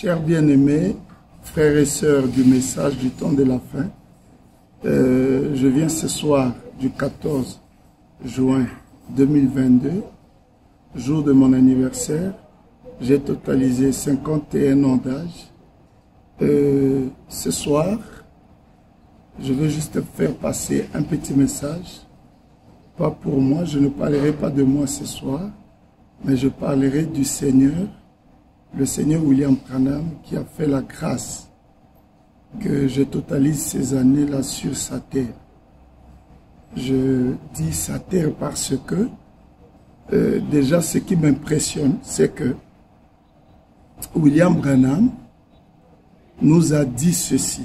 Chers bien-aimés, frères et sœurs du message du temps de la fin, je viens ce soir du 14 juin 2022, jour de mon anniversaire. J'ai totalisé 51 ans d'âge. Ce soir, je veux juste faire passer un petit message. Pas pour moi, je ne parlerai pas de moi ce soir, mais je parlerai du Seigneur, le Seigneur William Branham, qui a fait la grâce que je totalise ces années-là sur sa terre. Je dis sa terre parce que déjà ce qui m'impressionne, c'est que William Branham nous a dit ceci,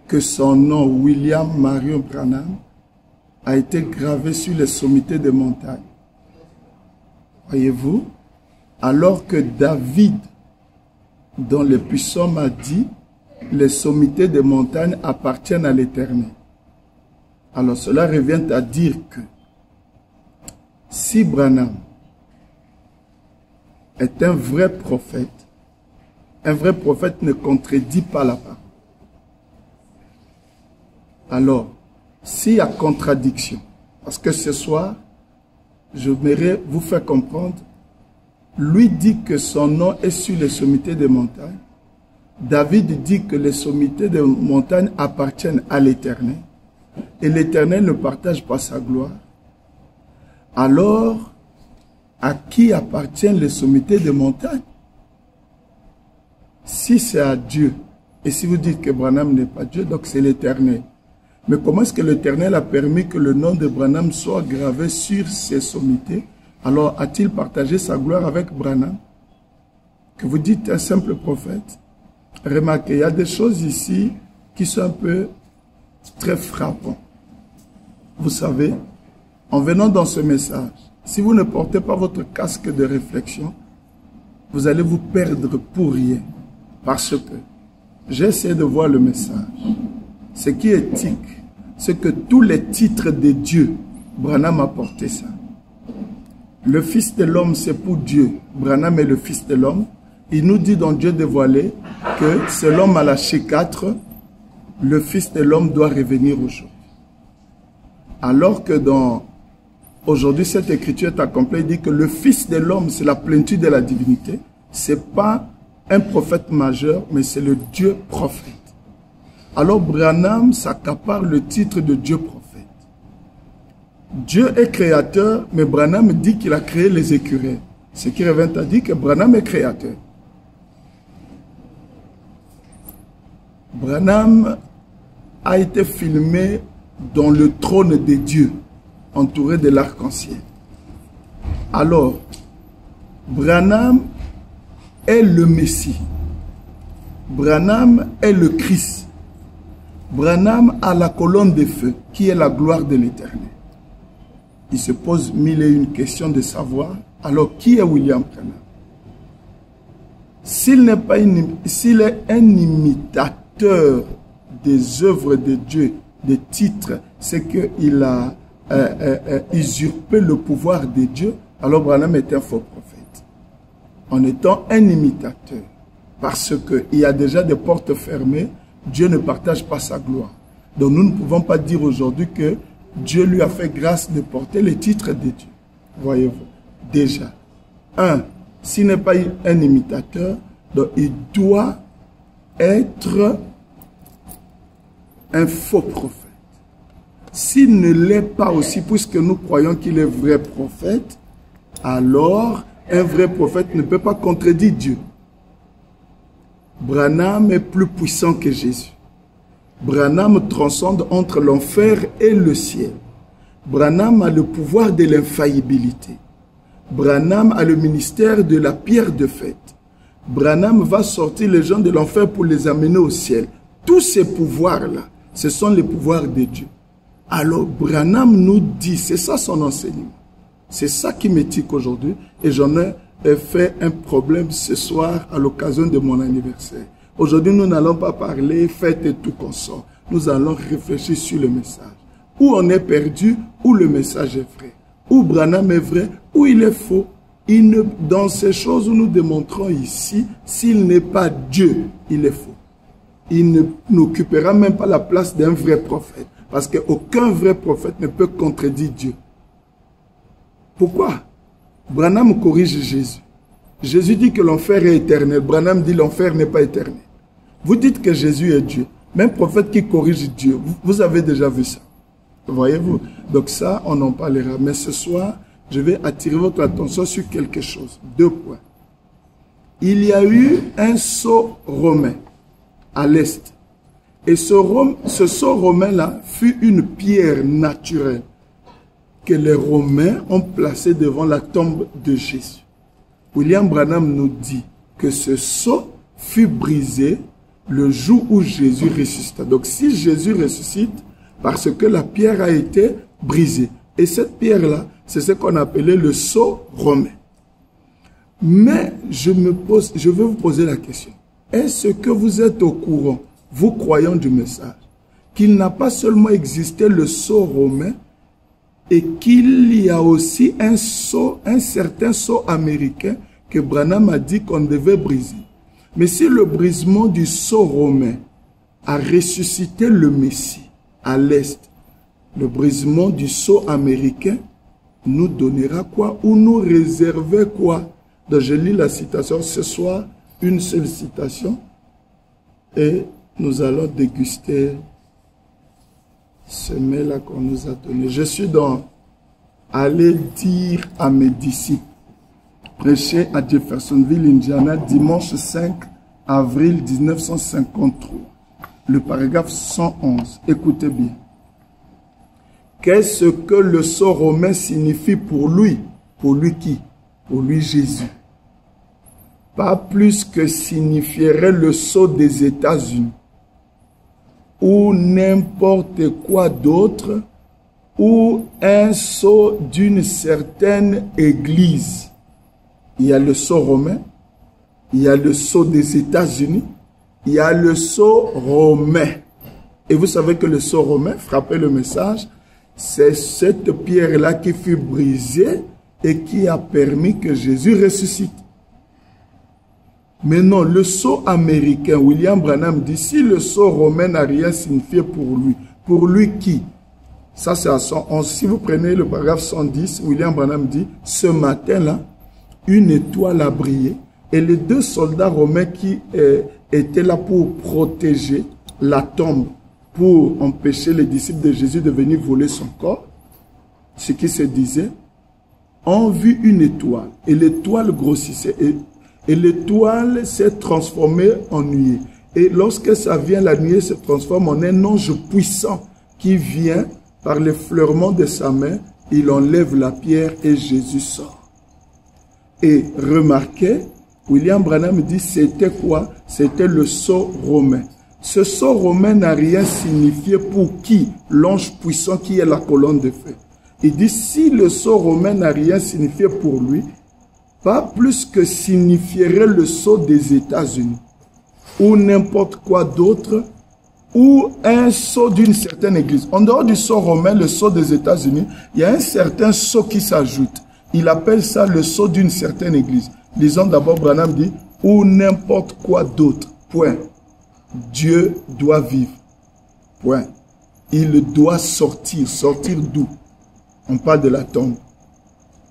que son nom, William Marion Branham, a été gravé sur les sommités des montagnes. Voyez-vous, alors que David, dans le Psaume, a dit, les sommités des montagnes appartiennent à l'Éternel. Alors cela revient à dire que si Branham est un vrai prophète ne contredit pas la parole. Alors, s'il y a contradiction, parce que ce soir, je voudrais vous faire comprendre, lui dit que son nom est sur les sommités des montagnes. David dit que les sommités des montagnes appartiennent à l'Éternel. Et l'Éternel ne partage pas sa gloire. Alors, à qui appartiennent les sommités des montagnes? Si c'est à Dieu, et si vous dites que Branham n'est pas Dieu, donc c'est l'Éternel. Mais comment est-ce que l'Éternel a permis que le nom de Branham soit gravé sur ces sommités? Alors a-t-il partagé sa gloire avec Branham? Que vous dites un simple prophète? Remarquez, il y a des choses ici qui sont un peu très frappantes. Vous savez, en venant dans ce message, si vous ne portez pas votre casque de réflexion, vous allez vous perdre pour rien. Parce que j'ai essayé de voir le message. Ce qui est éthique, c'est que tous les titres de Dieu, Branham a porté ça. Le Fils de l'homme, c'est pour Dieu. Branham est le Fils de l'homme. Il nous dit dans Dieu dévoilé que selon Malachie 4, le Fils de l'homme doit revenir aujourd'hui. Alors que dans aujourd'hui, cette écriture est accomplie, il dit que le Fils de l'homme, c'est la plénitude de la divinité. Ce n'est pas un prophète majeur, mais c'est le Dieu prophète. Alors Branham s'accapare le titre de Dieu prophète. Dieu est créateur, mais Branham dit qu'il a créé les écureuils. Ce qui revient à dire que Branham est créateur. Branham a été filmé dans le trône de Dieu, entouré de l'arc-en-ciel. Alors, Branham est le Messie. Branham est le Christ. Branham a la colonne de feu, qui est la gloire de l'Éternel. Il se pose mille et une questions de savoir, alors qui est William Branham? S'il est un imitateur des œuvres de Dieu, des titres, c'est qu'il a usurpé le pouvoir de Dieu, alors Branham est un faux prophète. En étant un imitateur, parce qu'il y a déjà des portes fermées, Dieu ne partage pas sa gloire. Donc nous ne pouvons pas dire aujourd'hui que Dieu lui a fait grâce de porter les titres de Dieu. Voyez-vous, déjà. S'il n'est pas un imitateur, donc il doit être un faux prophète. S'il ne l'est pas aussi, puisque nous croyons qu'il est vrai prophète, alors un vrai prophète ne peut pas contredire Dieu. Branham est plus puissant que Jésus. Branham transcende entre l'enfer et le ciel. Branham a le pouvoir de l'infaillibilité. Branham a le ministère de la pierre de fête. Branham va sortir les gens de l'enfer pour les amener au ciel. Tous ces pouvoirs-là, ce sont les pouvoirs de Dieu. Alors Branham nous dit, c'est ça son enseignement. C'est ça qui m'éthique aujourd'hui et j'en ai fait un problème ce soir à l'occasion de mon anniversaire. Aujourd'hui, nous n'allons pas parler fête et tout consort. Nous allons réfléchir sur le message. Où on est perdu, où le message est vrai. Où Branham est vrai, où il est faux. Dans ces choses où nous démontrons ici, s'il n'est pas Dieu, il est faux. Il n'occupera même pas la place d'un vrai prophète. Parce qu'aucun vrai prophète ne peut contredire Dieu. Pourquoi? Branham corrige Jésus. Jésus dit que l'enfer est éternel. Branham dit l'enfer n'est pas éternel. Vous dites que Jésus est Dieu. Même prophète qui corrige Dieu. Vous avez déjà vu ça. Voyez-vous? Donc ça, on en parlera. Mais ce soir, je vais attirer votre attention sur quelque chose. 2 points. Il y a eu un sceau romain à l'est. Et ce sceau romain-là fut une pierre naturelle que les Romains ont placée devant la tombe de Jésus. William Branham nous dit que ce sceau fut brisé le jour où Jésus ressuscita. Donc si Jésus ressuscite, parce que la pierre a été brisée. Et cette pierre-là, c'est ce qu'on appelait le sceau romain. Mais je vais vous poser la question. Est-ce que vous êtes au courant, vous croyants du message, qu'il n'a pas seulement existé le sceau romain, et qu'il y a aussi un certain sceau américain que Branham a dit qu'on devait briser. Mais si le brisement du sceau romain a ressuscité le Messie à l'est, le brisement du sceau américain nous donnera quoi? Ou nous réserver quoi? Donc je lis la citation ce soir, une seule citation, et nous allons déguster ce mets-là qu'on nous a donné. Je suis dans « Allez dire à mes disciples », prêché à Jeffersonville, Indiana, dimanche 5 avril 1953. Le paragraphe 111. Écoutez bien. Qu'est-ce que le sceau romain signifie pour lui? Pour lui qui? Pour lui Jésus. Pas plus que signifierait le sceau des États-Unis ou n'importe quoi d'autre, ou un sceau d'une certaine église. Il y a le sceau romain, il y a le sceau des États-Unis, il y a le sceau romain. Et vous savez que le sceau romain, frappez le message, c'est cette pierre-là qui fut brisée et qui a permis que Jésus ressuscite. Mais non, le sceau américain, William Branham dit, si le sceau romain n'a rien signifié pour lui qui? Ça c'est à 111. Si vous prenez le paragraphe 110, William Branham dit, ce matin-là, une étoile a brillé et les 2 soldats romains qui étaient là pour protéger la tombe, pour empêcher les disciples de Jésus de venir voler son corps, ce qui se disait, ont vu une étoile et l'étoile grossissait et l'étoile s'est transformée en nuée. Et lorsque ça vient, la nuée se transforme en un ange puissant qui vient par l'effleurement de sa main, il enlève la pierre et Jésus sort. Et remarquez, William Branham dit, c'était quoi? C'était le sceau romain. Ce sceau romain n'a rien signifié pour qui? L'ange puissant qui est la colonne de feu. Il dit, si le sceau romain n'a rien signifié pour lui, pas plus que signifierait le sceau des États-Unis, ou n'importe quoi d'autre, ou un sceau d'une certaine église. En dehors du sceau romain, le sceau des États-Unis, il y a un certain sceau qui s'ajoute. Il appelle ça le sceau d'une certaine église. Lisons d'abord, Branham dit, ou n'importe quoi d'autre. Point. Dieu doit vivre. Point. Il doit sortir. Sortir d'où? On parle de la tombe.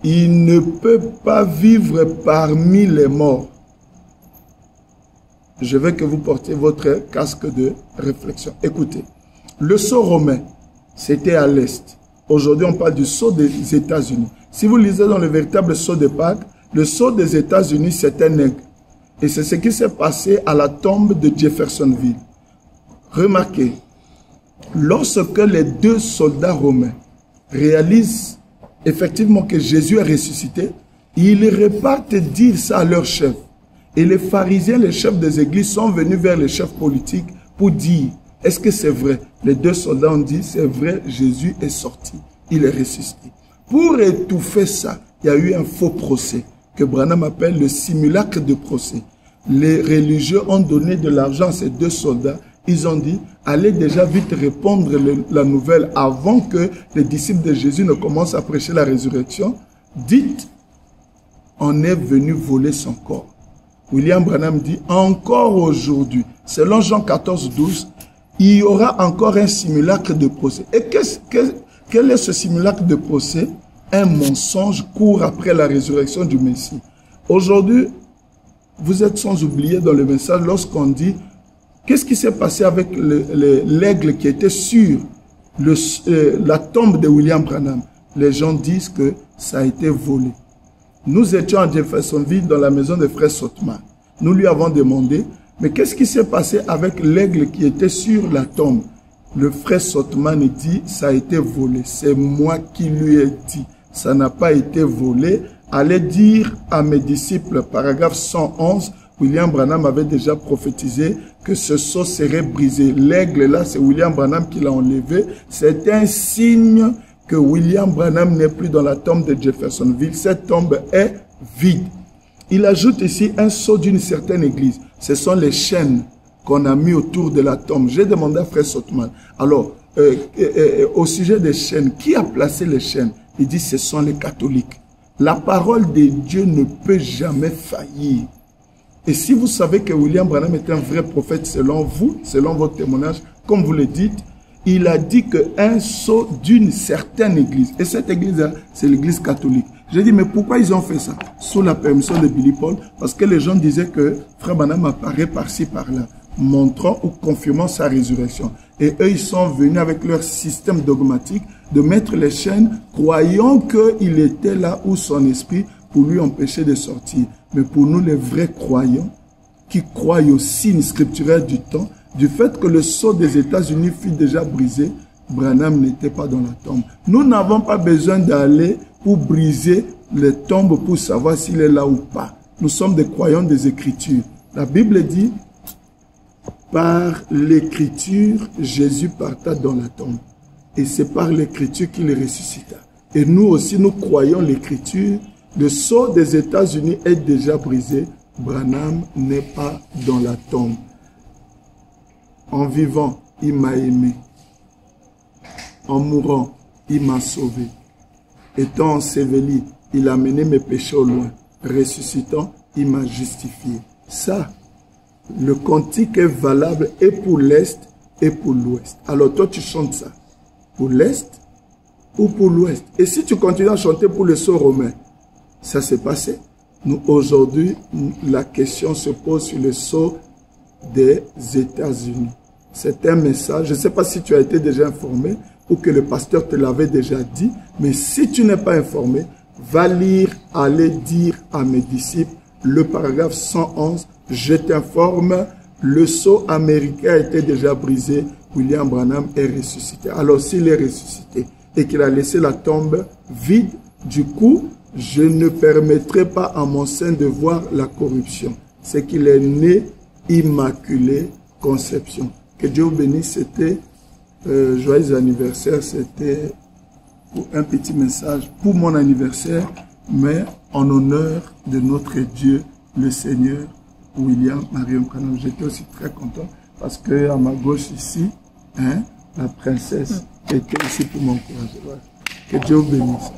Il ne peut pas vivre parmi les morts. Je veux que vous portiez votre casque de réflexion. Écoutez, le sceau romain, c'était à l'est. Aujourd'hui, on parle du sceau des États-Unis. Si vous lisez dans le véritable sceau de Pâques, le sceau des États-Unis, c'est un aigle. Et c'est ce qui s'est passé à la tombe de Jeffersonville. Remarquez, lorsque les 2 soldats romains réalisent effectivement que Jésus est ressuscité, ils repartent dire ça à leur chef. Et les pharisiens, les chefs des églises sont venus vers les chefs politiques pour dire, est-ce que c'est vrai? Les 2 soldats ont dit, c'est vrai, Jésus est sorti, il est ressuscité. Pour étouffer ça, il y a eu un faux procès que Branham appelle le simulacre de procès. Les religieux ont donné de l'argent à ces 2 soldats. Ils ont dit, allez déjà vite répandre la nouvelle avant que les disciples de Jésus ne commencent à prêcher la résurrection. Dites on est venu voler son corps. William Branham dit, encore aujourd'hui, selon Jean 14, 12, il y aura encore un simulacre de procès. Et quel est ce simulacre de procès? Un mensonge court après la résurrection du Messie. Aujourd'hui, vous êtes sans oublier dans le message lorsqu'on dit, qu'est-ce qui s'est passé avec l'aigle qui était sur la tombe de William Branham? Les gens disent que ça a été volé. Nous étions à Jeffersonville dans la maison de frère Sotman. Nous lui avons demandé, mais qu'est-ce qui s'est passé avec l'aigle qui était sur la tombe? Le frère Sotman dit, ça a été volé. C'est moi qui lui ai dit, ça n'a pas été volé. Allez dire à mes disciples, paragraphe 111, William Branham avait déjà prophétisé que ce sceau serait brisé. L'aigle là, c'est William Branham qui l'a enlevé. C'est un signe que William Branham n'est plus dans la tombe de Jeffersonville. Cette tombe est vide. Il ajoute ici un sceau d'une certaine église. Ce sont les chaînes qu'on a mis autour de la tombe. J'ai demandé à frère Sotman. Alors, au sujet des chaînes, qui a placé les chaînes? Il dit ce sont les catholiques. La parole de Dieu ne peut jamais faillir. Et si vous savez que William Branham est un vrai prophète selon vous, selon votre témoignage, comme vous le dites, il a dit qu'un sceau d'une certaine église, et cette église-là, c'est l'église catholique. J'ai dit, mais pourquoi ils ont fait ça? Sous la permission de Billy Paul, parce que les gens disaient que frère Branham apparaît par-ci, par-là, montrant ou confirmant sa résurrection. Et eux, ils sont venus avec leur système dogmatique de mettre les chaînes, croyant qu'il était là où son esprit pour lui empêcher de sortir. Mais pour nous, les vrais croyants, qui croient au signe scripturaire du temps, du fait que le sceau des États-Unis fut déjà brisé, Branham n'était pas dans la tombe. Nous n'avons pas besoin d'aller pour briser les tombes pour savoir s'il est là ou pas. Nous sommes des croyants des Écritures. La Bible dit, par l'Écriture, Jésus parta dans la tombe. Et c'est par l'Écriture qu'il ressuscita. Et nous aussi, nous croyons l'Écriture. Le sceau des États-Unis est déjà brisé. Branham n'est pas dans la tombe. En vivant, il m'a aimé. En mourant, il m'a sauvé. Étant enseveli, il a mené mes péchés au loin. Ressuscitant, il m'a justifié. Ça, le cantique est valable et pour l'Est et pour l'Ouest. Alors toi, tu chantes ça. Pour l'Est ou pour l'Ouest. Et si tu continues à chanter pour le sceau romain, ça s'est passé. Nous, aujourd'hui, la question se pose sur le sceau des États-Unis. C'est un message. Je ne sais pas si tu as été déjà informé ou que le pasteur te l'avait déjà dit, mais si tu n'es pas informé, va lire, allez dire à mes disciples le paragraphe 111. Je t'informe, le sceau américain a été déjà brisé. William Branham est ressuscité. Alors s'il est ressuscité et qu'il a laissé la tombe vide, du coup, je ne permettrai pas à mon sein de voir la corruption. C'est qu'il est né immaculé conception. Que Dieu vous bénisse. C'était joyeux anniversaire. C'était un petit message pour mon anniversaire, mais en honneur de notre Dieu, le Seigneur William Marion Branham. J'étais aussi très content parce que à ma gauche ici, la princesse était ici pour m'encourager. Que Dieu vous bénisse.